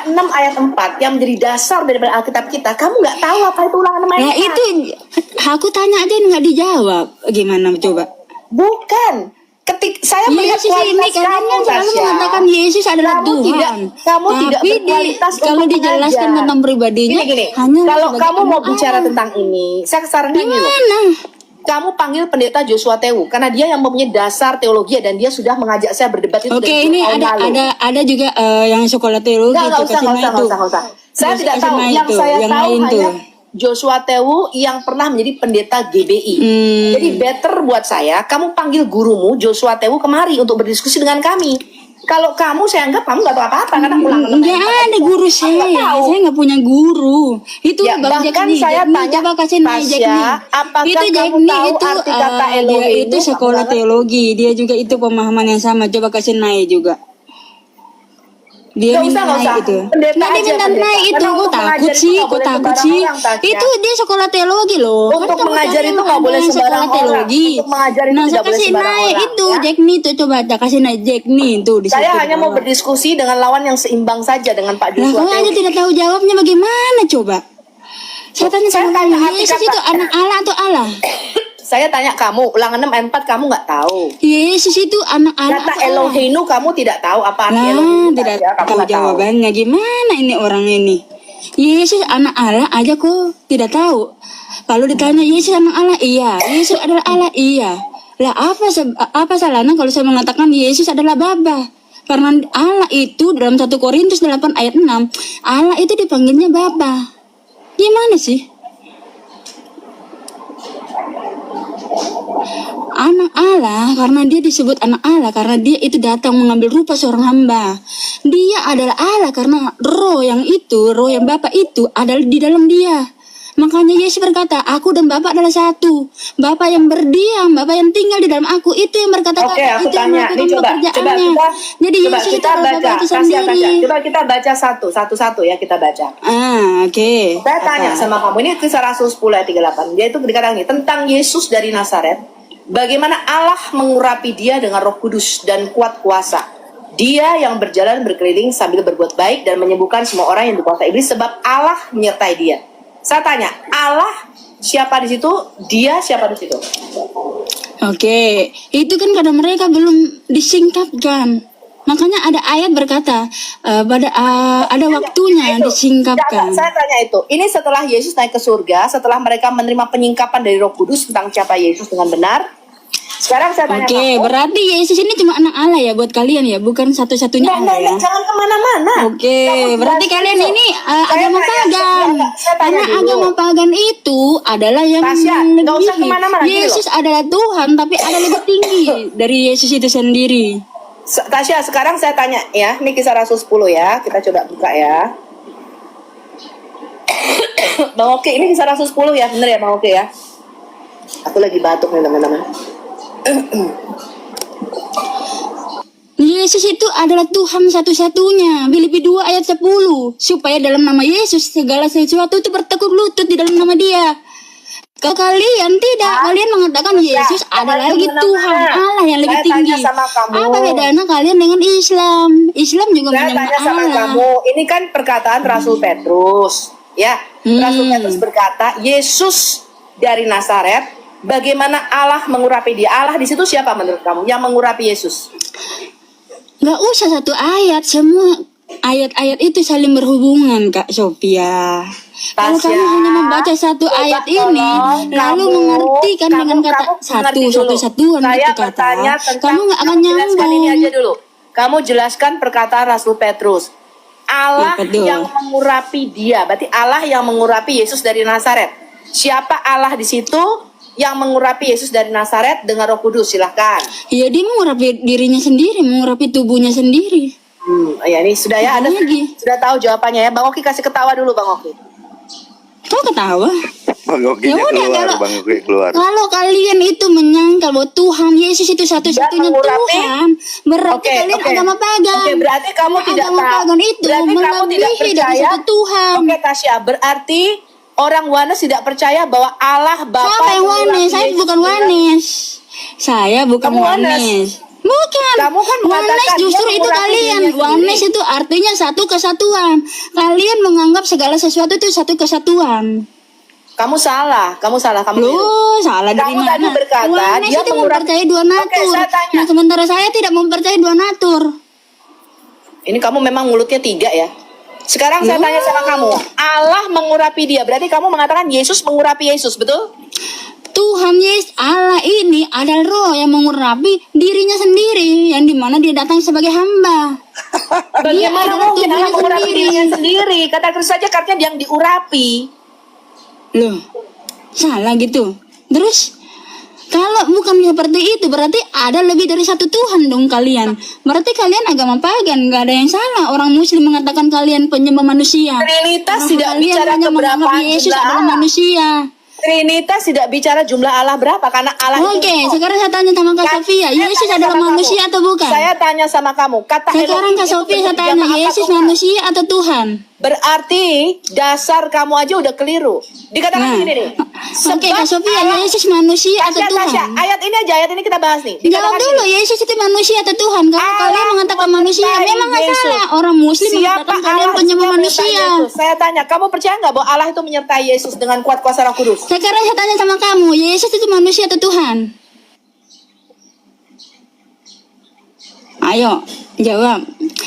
Ulangan 6 ayat 4 yang menjadi dasar daripada Alkitab kita, kamu nggak tahu apa itu Ulangan 6 ayat 4? Ya itu aku tanya aja nggak dijawab. Gimana coba? Bukan. Saya melihat Yesus ini kualitas kalian kamu, kan selalu Tasya. mengatakan Yesus adalah Kamu Tuhan. kamu tidak Tapi berkualitas kalau untuk dijelaskan mengajar. tentang pribadinya, Gini. hanya Kalau sebagai kamu mau anak bicara Allah. tentang ini, saya sarankan gini loh. Gimana? Kamu panggil pendeta Joshua Tewu karena dia yang mempunyai dasar teologi dan dia sudah mengajak saya berdebat itu Oke, dari ini 2 tahun lalu. ada juga yang sekolah teologi. Nggak usah. Saya tidak tahu. Yang saya tahu lain hanya tuh. Joshua Tewu yang pernah menjadi pendeta GBI. Jadi better buat saya, kamu panggil gurumu Joshua Tewu kemari untuk berdiskusi dengan kami. Kalau kamu, saya anggap kamu nggak tahu apa-apa karena Ulangan 6 Nggak ada guru saya nggak punya guru. Itu Ya, Bang bahkan Jack saya nih, tanya, coba kasih naik Jack Tasya, nih. apakah Itu Jack kamu nih tahu itu arti kata dia Elohim itu sekolah teologi, dia juga itu pemahaman yang sama. Coba kasih naik juga. Dia Nggak minta usah. naik itu. Pendeta Nggak, dia aja, minta pendeta. naik itu. Karena Kok untuk takut mengajar itu sih? nggak Kok boleh takut sembarang sih? orang, Tasya. Itu dia sekolah teologi loh. Untuk Kan kamu mengajar tanya itu nggak ada boleh yang sembarang sekolah orang. teologi. Untuk mengajar itu Nah, tidak saya boleh kasih sembarang naik orang, itu ya. Jack nih tuh, coba kasih naik Jack nih tuh di Saya situ hanya di mau bawah. berdiskusi dengan lawan yang seimbang saja dengan Pak Lah Joshua kau aja Tewu. tidak tahu jawabnya bagaimana coba? Saya tanya sama kamu, arti Yesus kata- itu anak Allah atau Allah? Saya tanya kamu, Ulangan 6 ayat 4 kamu nggak tahu. Yesus itu anak Allah Kata atau Allah? Eloheinu kamu tidak tahu apa arti Lah, Eloheinu, tidak Tasya, kamu tahu nggak tahu. jawabannya. Gimana ini orang ini? Yesus anak Allah aja kok tidak tahu. Kalau ditanya Yesus anak Allah, iya. Yesus adalah Allah, iya. Lah apa salahnya kalau saya mengatakan Yesus adalah Bapa? Karena Allah itu dalam 1 Korintus 8 ayat 6, Allah itu dipanggilnya Bapa. Gimana sih? Anak Allah karena dia disebut anak Allah karena dia itu datang mengambil rupa seorang hamba. Dia adalah Allah karena roh yang Bapa itu adalah di dalam dia. Makanya Yesus berkata, aku dan Bapa adalah satu. Bapa yang berdiam, Bapa yang tinggal di dalam aku, itu yang berkata-kata, Oke, aku itu yang tanya. melakukan Ini coba pekerjaannya. Jadi Yesus itu kita adalah baca. Bapa itu Tasya, sendiri. Coba kita baca satu-satu ya, kita baca. Oke. Saya tanya sama kamu, ini Kisah Rasul 10 ayat 38. Dia itu dikatakan ini tentang Yesus dari Nazaret. Bagaimana Allah mengurapi dia dengan Roh Kudus dan kuat kuasa. Dia yang berjalan berkeliling sambil berbuat baik dan menyembuhkan semua orang yang dikuasai iblis sebab Allah menyertai dia. Saya tanya, Allah siapa di situ? Dia siapa di situ? Oke, itu kan karena mereka belum disingkapkan. Makanya ada ayat berkata ada waktunya Itu. disingkapkan. Saya tanya itu. Ini setelah Yesus naik ke surga, setelah mereka menerima penyingkapan dari Roh Kudus tentang siapa Yesus dengan benar. Sekarang saya tanya Oke, kamu. berarti Yesus ini cuma anak Allah ya buat kalian ya, bukan satu-satunya Allah ya. Jangan kemana-mana. Oke, Kamu berarti jelaskan kalian itu. ini Saya agama tanya, pagan. saya tanya Karena dulu. agama pagan itu adalah yang Tasya, nggak usah melebihi. kemana-mana, gini Yesus adalah Tuhan, tapi ada lebih tinggi dari Yesus itu sendiri. Tasya, sekarang saya tanya ya, ini Kisah Rasul 10 ya, kita coba buka ya. Bang Oke, ini Kisah Rasul 10 ya, bener ya Bang Oke ya? Aku lagi batuk nih teman-teman. Yesus itu adalah Tuhan satu-satunya. Filipi 2 ayat 10. Supaya dalam nama Yesus segala sesuatu itu bertekuk lutut di dalam nama Dia. Kalau kalian tidak, kalian mengatakan Yesus adalah lagi Tuhan Allah yang lebih Saya tinggi. tanya sama kamu. Apa bedanya kalian dengan Islam? Islam juga Saya menyembah tanya sama Allah. kamu, ini kan perkataan Rasul Petrus, ya. Rasul Petrus berkata, Yesus dari Nazaret, bagaimana Allah mengurapi dia? Allah di situ siapa menurut kamu yang mengurapi Yesus? Nggak usah satu ayat, semua ayat-ayat itu saling berhubungan, Kak Sophia. Kalau Tasya, kamu hanya membaca satu coba ayat tolong ini, lalu mengartikan dengan kata satu-satuan Saya gitu kata, bertanya tentang, kamu nggak akan jelaskan ini aja nyambung. dulu. Kamu jelaskan perkataan Rasul Petrus. Allah Ya, betul. yang mengurapi dia, berarti Allah yang mengurapi Yesus dari Nazaret. Siapa Allah di situ yang mengurapi Yesus dari Nazaret dengan Roh Kudus? Silahkan. Ya dia mengurapi dirinya sendiri, mengurapi tubuhnya sendiri. Ya ini sudah ya, Apa Anda lagi? sudah tahu jawabannya ya. Bang Oki kasih ketawa dulu Bang Oki. Kok ketawa? Bang Oki Ya udah, keluar. Kalau kalian itu menyangkal bahwa Tuhan Yesus itu satu-satunya Dan mengurapi? Tuhan, berarti kalian agama pagan. Oke, berarti kamu Nah, tidak agama tahu. pagan itu Berarti kamu tidak melebihi dari percaya. satu Tuhan. Oke Tasya, berarti orang Wanes tidak percaya bahwa Allah Bapa Siapa yang mengurapi wanes? Saya Yesus bukan dengan- wanes. Saya bukan Kamu wanes. wanes. Bukan. Kamu kan Oneness mengatakan justru dia itu mengurapi kalian. dirinya sendiri. Oneness itu artinya satu kesatuan. Kalian menganggap segala sesuatu itu satu kesatuan. Kamu salah, kamu keliru. Loh, salah dari Kamu tadi mana? berkata Oneness dia itu mengurapi. mempercayai dua Oke, natur. saya tanya. Nah, sementara saya tidak mempercayai dua natur. Ini kamu memang mulutnya 3 ya. Sekarang saya tanya sama kamu, Allah mengurapi dia. Berarti kamu mengatakan Yesus mengurapi Yesus, betul? Tuhan Yesus Allah ini adalah roh yang mengurapi dirinya sendiri, yang dimana dia datang sebagai hamba. Bagaimana adalah mungkin Allah tubuhnya mengurapi sendiri. dirinya sendiri? Kata Kristus saja katanya yang diurapi. Loh, salah gitu. Terus kalau bukan seperti itu, berarti ada lebih dari satu Tuhan dong kalian. Berarti kalian agama pagan, nggak ada yang salah. Orang Muslim mengatakan kalian penyembah manusia. Trinitas Orang tidak kalian bicara hanya menganggap keberapaan Yesus jumlah adalah Allah. manusia. Trinitas tidak bicara jumlah Allah berapa karena Allah Oke, itu. sekarang saya tanya sama Kak Sofia, Saya Yesus tanya adalah sama manusia kamu. atau bukan? Saya tanya sama kamu, kata Sekarang Elohim Kak itu Sofia saya bekerja tanya, apa Yesus Tuhan? manusia atau Tuhan? Berarti dasar kamu aja udah keliru. Dikatakan Nah, begini nih. oke Kak Sofia, Allah- Yesus manusia atau Tasya, Tuhan? ayat ini aja, ayat ini kita bahas nih. Jawab Dikatakan dulu, gini, Yesus itu manusia atau Tuhan? Kalau Allah kalian mengatakan manusia, menyertai memang nggak Yesus. salah. Orang Muslim Siapa mengatakan kalian Allah penyembah yang menyertai manusia. Yesus? Saya tanya, kamu percaya nggak bahwa Allah itu menyertai Yesus dengan kuat kuasa Roh Kudus? Sekarang saya tanya sama kamu, Yesus itu manusia atau Tuhan? Ayo, jawab.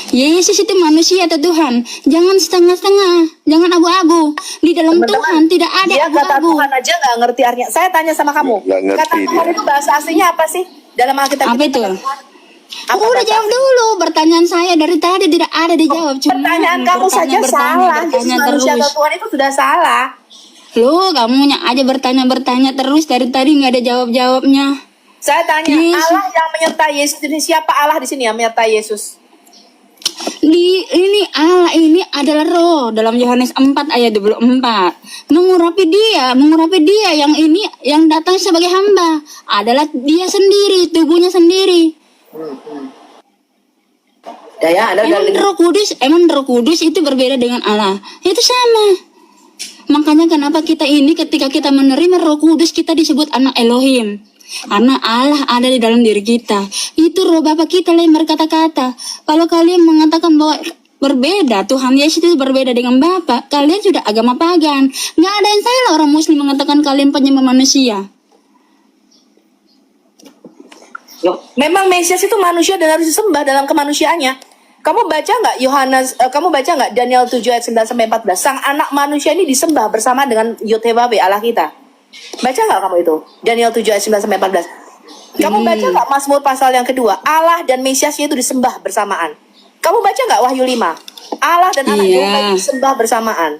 Yesus itu manusia atau Tuhan? Jangan setengah-setengah, jangan abu-abu. Di dalam Teman-teman, Tuhan tidak ada Dia kata abu-abu. Tuhan aja nggak ngerti artinya. Saya tanya sama kamu, Nggak ngerti kata Tuhan dia. itu bahasa aslinya apa sih? Dalam Alkitab Apa itu? Apa Udah bahasa jawab asli? dulu. Pertanyaan saya dari tadi tidak ada dijawab. Cuma Pertanyaan kamu saja salah. Yesus manusia atau Tuhan itu sudah salah. Lu kamunya aja bertanya terus dari tadi nggak ada jawab-jawabnya. Saya tanya, Yesus. Allah yang menyertai Yesus ini siapa Allah di sini yang menyertai Yesus? Ini Allah ini adalah roh dalam Yohanes 4 ayat 24. Mengurapi dia yang ini yang datang sebagai hamba adalah dia sendiri, tubuhnya sendiri. Ya, Anda udah Emang Roh Kudus itu berbeda dengan Allah. Itu sama. Makanya kenapa kita ini ketika kita menerima Roh Kudus kita disebut anak Elohim. Karena Allah ada di dalam diri kita. Itu roh Bapa kita yang berkata-kata. Kalau kalian mengatakan bahwa berbeda, Tuhan Yesus itu berbeda dengan Bapa, kalian sudah agama pagan. Nggak ada yang salah orang Muslim mengatakan kalian penyembah manusia. Loh, memang Mesias itu manusia dan harus disembah dalam kemanusiaannya. Kamu baca nggak kamu baca nggak Daniel 7 ayat 9 sampai 14? Sang anak manusia ini disembah bersama dengan Yod-Heh-Vah-Weh Allah kita. Baca nggak kamu itu? Daniel 7 ayat 9 sampai 14. Kamu baca nggak Mazmur pasal yang kedua? Allah dan Mesiasnya itu disembah bersamaan. Kamu baca nggak Wahyu 5? Allah dan anak Iya. domba itu disembah bersamaan.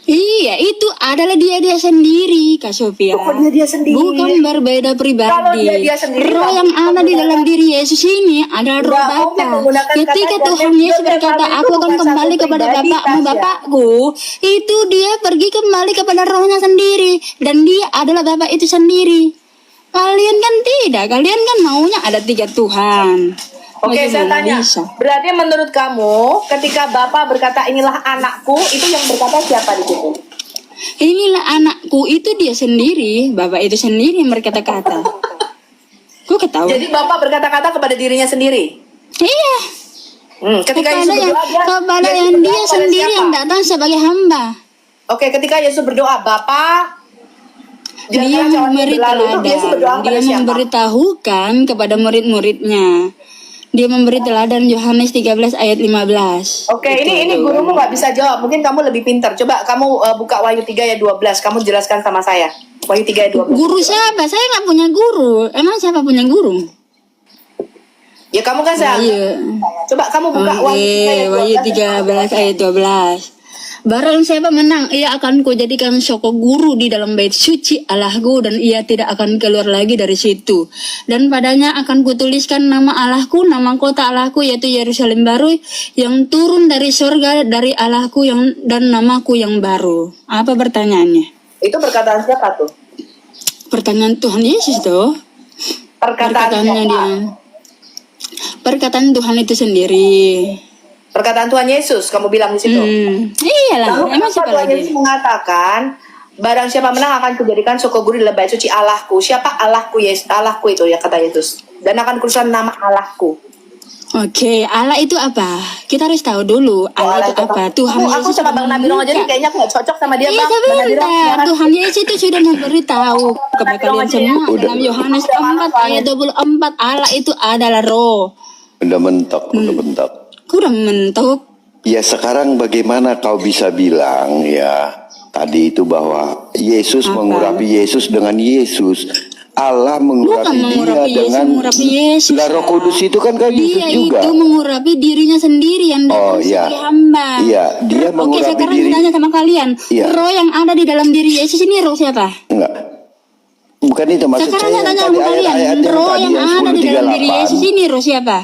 Iya, itu adalah dia sendiri, Kak Sofia. Bukan dia sendiri. Bukan berbeda pribadi. Kalau dia sendiri, roh nggak yang mungkin ada di menggunakan- dalam diri Yesus ini adalah roh Nggak mungkin Bapa. menggunakan kata Ketika dia. Tuhan Dia Yesus berkata, itu aku akan bukan kembali satu kepada pribadi, Bapakmu, Tasya. Bapakku. Itu dia pergi kembali kepada rohnya sendiri. Dan dia adalah Bapa itu sendiri. Kalian kan tidak. Kalian kan maunya ada 3 Tuhan. Oke, saya Bagaimana tanya. bisa? Berarti menurut kamu, ketika Bapak berkata inilah anakku, itu yang berkata siapa di situ? Inilah anakku, itu dia sendiri. Bapak itu sendiri yang berkata-kata. Kok ketawa? Jadi Bapak berkata-kata kepada dirinya sendiri. Iya. Ketika Kepada Yesus yang, berdoa, kepada Yesus yang berdoa dia kepada sendiri siapa? yang datang sebagai hamba. Oke, ketika Yesus berdoa, Bapak, Dia janganlah cawan memberi berlalu. Itu Yesus berdoa teladan. kepada Dia siapa? memberitahukan kepada murid-muridnya. Dia memberi teladan Yohanes 13 ayat 15. Oke, Itu ini tuh. gurumu nggak bisa jawab. Mungkin kamu lebih pintar. Coba kamu buka Wahyu 3 ayat 12. Kamu jelaskan sama saya. Wahyu 3 ayat 12. Guru siapa? Saya nggak punya guru. Emang siapa punya guru? Ya kamu kan saya. Iya. Coba kamu buka Wahyu 13 ayat 12. Barang siapa menang, ia akan kujadikan soko guru di dalam bait suci Allahku, dan ia tidak akan keluar lagi dari situ. Dan padanya akan kutuliskan nama Allahku, nama kota Allahku, yaitu Yerusalem baru, yang turun dari surga dari Allahku dan namaku yang baru. Apa pertanyaannya? Itu perkataan siapa tuh? Pertanyaan Tuhan Yesus tuh. Perkataannya siapa? dia. Perkataan Tuhan itu sendiri. Perkataan Tuhan Yesus, kamu bilang di situ. Iyalah, Lalu emang kenapa siapa Tuhan lagi? Yesus mengatakan, barang siapa menang akan kujadikan soko guru di dalam bait suci Allahku. Siapa Allahku? Yesus, Allahku itu ya kata Yesus. dan akan kutusan nama Allahku. Oke, Allah itu apa? Kita harus tahu dulu Allah itu apa. Tuhan Aku Yesus sama Bang Nabirong aja nih membuka. kayaknya aku gak cocok sama dia, Iya Bang. Bang Nabirong, sebentar, silakan. Tuhan Yesus itu sudah memberitahu kepada kalian semua dalam Yohanes 4 ayat 24 Allah itu adalah roh. Udah mentok, udah mentok. Kurang mentok. Ya sekarang bagaimana kau bisa bilang ya tadi itu bahwa Yesus Apa? mengurapi Yesus dengan Yesus. Allah Bukan mengurapi dia mengurapi Yesus, dengan mengurapi Yesus. Lah Roh Kudus itu kan Yesus Dia juga. itu mengurapi dirinya sendiri yang datang Oh, iya. sebagai hamba. Iya, dia Oke, mengurapi sekarang diri. saya tanya sama kalian. Iya. Roh yang ada di dalam diri Yesus ini roh siapa? Enggak. Bukan itu maksud Sekarang saya saya tanya yang sama tadi kalian. ayat-ayat yang Roh tadi yang yang ada di dalam diri Yesus 10:38. ini roh siapa?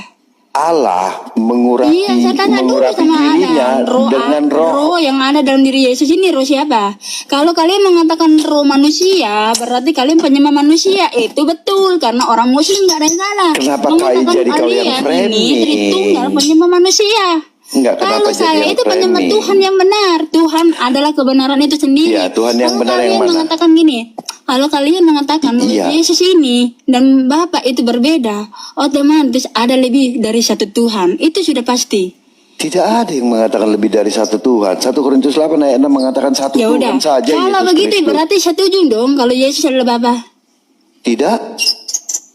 Allah mengurapi Iya, saya tanya dulu mengurapi sama dirinya Adam. dengan roh. Yang ada dalam diri Yesus ini roh siapa? Kalau kalian mengatakan roh manusia, berarti kalian penyembah manusia. Itu betul, karena orang Muslim nggak ada yang salah. Kenapa Mengatakan kau jadi kau yang kalian framing? ini Tritunggal penyembah manusia. Enggak, kenapa Kalau jadi saya yang itu penyembah framing? Tuhan yang benar. Tuhan adalah kebenaran itu sendiri. Iya, Tuhan yang Kalau benar kalian yang mana? mengatakan gini, kalau kalian mengatakan Iya. Yesus ini dan Bapa itu berbeda, otomatis ada lebih dari satu Tuhan. Itu sudah pasti. Tidak ada yang mengatakan lebih dari satu Tuhan. 1 Korintus 8 ayat 6 mengatakan satu Ya udah. Tuhan saja. Kalau Yesus begitu Kristus. berarti setuju dong kalau Yesus adalah Bapa. Tidak.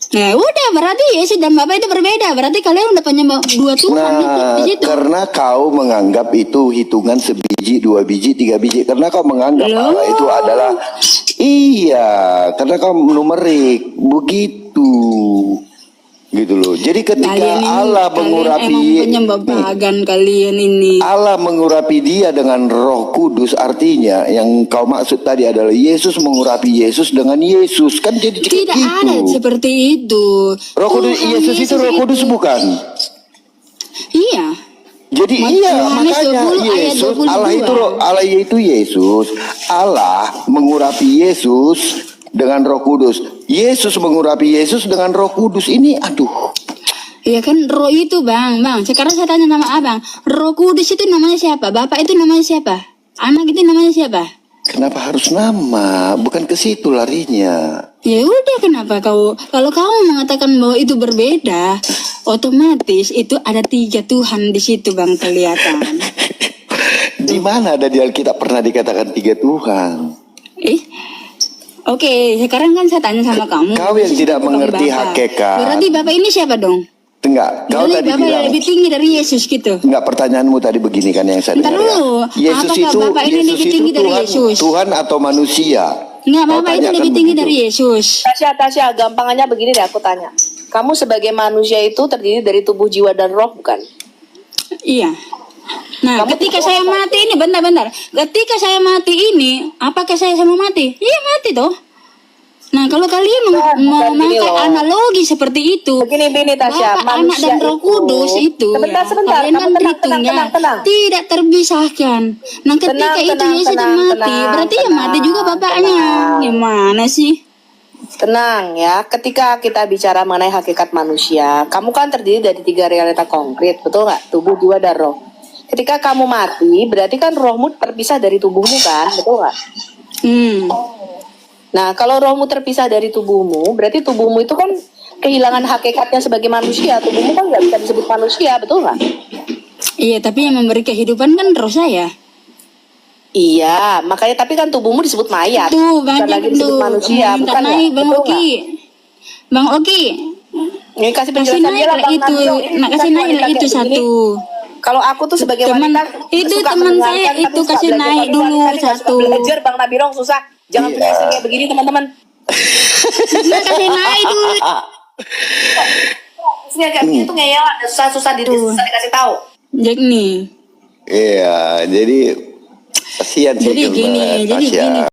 Nah, udah berarti Yesus dan Bapa itu berbeda. Berarti kalian udah penyembah dua Tuhan itu Nah, di situ. karena kau menganggap itu hitungan sebiji, 2 biji, 3 biji. Karena kau menganggap Loh. Allah itu adalah iya, karena kau numerik begitu. Gitu loh. Jadi ketika Kalian ini, Allah kalian mengurapi emang penyembah nih, pagan kalian ini. Allah mengurapi dia dengan Roh Kudus, artinya yang kau maksud tadi adalah Yesus mengurapi Yesus dengan Yesus, kan jadi Tidak gitu. ada seperti itu. Roh Kudus, Tuhan Yesus itu Roh Kudus bukan? Iya. Jadi Yohanes iya makanya 20 ayat Yesus 22. Allah itu Yesus. Allah mengurapi Yesus dengan Roh Kudus. Yesus mengurapi Yesus dengan Roh Kudus. Ini aduh. Iya kan roh itu bang. Sekarang saya tanya nama abang. Roh Kudus itu namanya siapa? Bapak itu namanya siapa? Anak itu namanya siapa? Kenapa harus nama? Bukan ke situ larinya. Ya udah kenapa kalau kamu mengatakan bahwa itu berbeda, otomatis itu ada 3 Tuhan di situ bang kelihatan. Di mana ada di Alkitab pernah dikatakan 3 Tuhan? Oke, sekarang kan saya tanya sama kamu. Kau yang Yesus tidak itu bukan mengerti Bapa. hakikat. Berarti Bapak ini siapa dong? Enggak, kau Berarti tadi Bapak bilang. lebih tinggi dari Yesus gitu. Enggak, pertanyaanmu tadi begini kan yang saya Ntar dengar ya. dulu, apakah Bapak ini lebih tinggi dari Tuhan, Yesus? Tuhan atau manusia? Enggak, Kau Bapak itu tanyakan lebih tinggi begitu. dari Yesus. Tasya, gampangannya begini deh aku tanya. Kamu sebagai manusia itu terdiri dari tubuh, jiwa, dan roh, bukan? Iya. Nah, Kamu ketika tuh- saya mati ini, bentar. Ketika saya mati ini, apakah saya mau mati? Iya, mati toh. Nah, kalau kalian Bukan, mau bukan gini memakai loh. analogi seperti itu, Begini Tasya, Bapa, Anak dan Roh Kudus itu, Sebentar, ya, sebentar. kalian Kamu kan tenang. Tritunggal, tidak terpisahkan. Nah, ketika itu Yesus mati, berarti ya mati juga Bapaknya. Gimana sih? Tenang ya, ketika kita bicara mengenai hakikat manusia, kamu kan terdiri dari 3 realita konkret, betul nggak? Tubuh, jiwa, dan roh. Ketika kamu mati, berarti kan rohmu terpisah dari tubuhmu kan, betul nggak? Nah, kalau rohmu terpisah dari tubuhmu, berarti tubuhmu itu kan kehilangan hakikatnya sebagai manusia. Tubuhmu kan nggak bisa disebut manusia, betul nggak? Iya, tapi yang memberi kehidupan kan roh saya. Iya, makanya tapi kan tubuhmu disebut mayat. Tuh, bukan banyak lagi disebut tuh. manusia, Minta bukan naik, ya? Bang Betul Oki. Bang Oki, Ini kasih kasih penjelasan naik dia lah, lah Bang itu. Nabilo. Ini Nah, kasih bukan naik lah wanita itu kayak begini. satu. Kalau aku tuh sebagai Teman- wanita itu suka teman mendengarkan, saya tapi itu suka kasih belajar. naik Tapi dulu wanita nggak suka satu. belajar, Bang Nabirong susah. Jangan Iya. punya istri kayak begini teman-teman. Nah, kasih naik dulu. Istri kayak begini tuh ngeyel, susah Tuh. dikasih tahu. Jack nih. Iya, jadi kasihan sih Jadi Gilbert, gini, jadi Tasya. gini.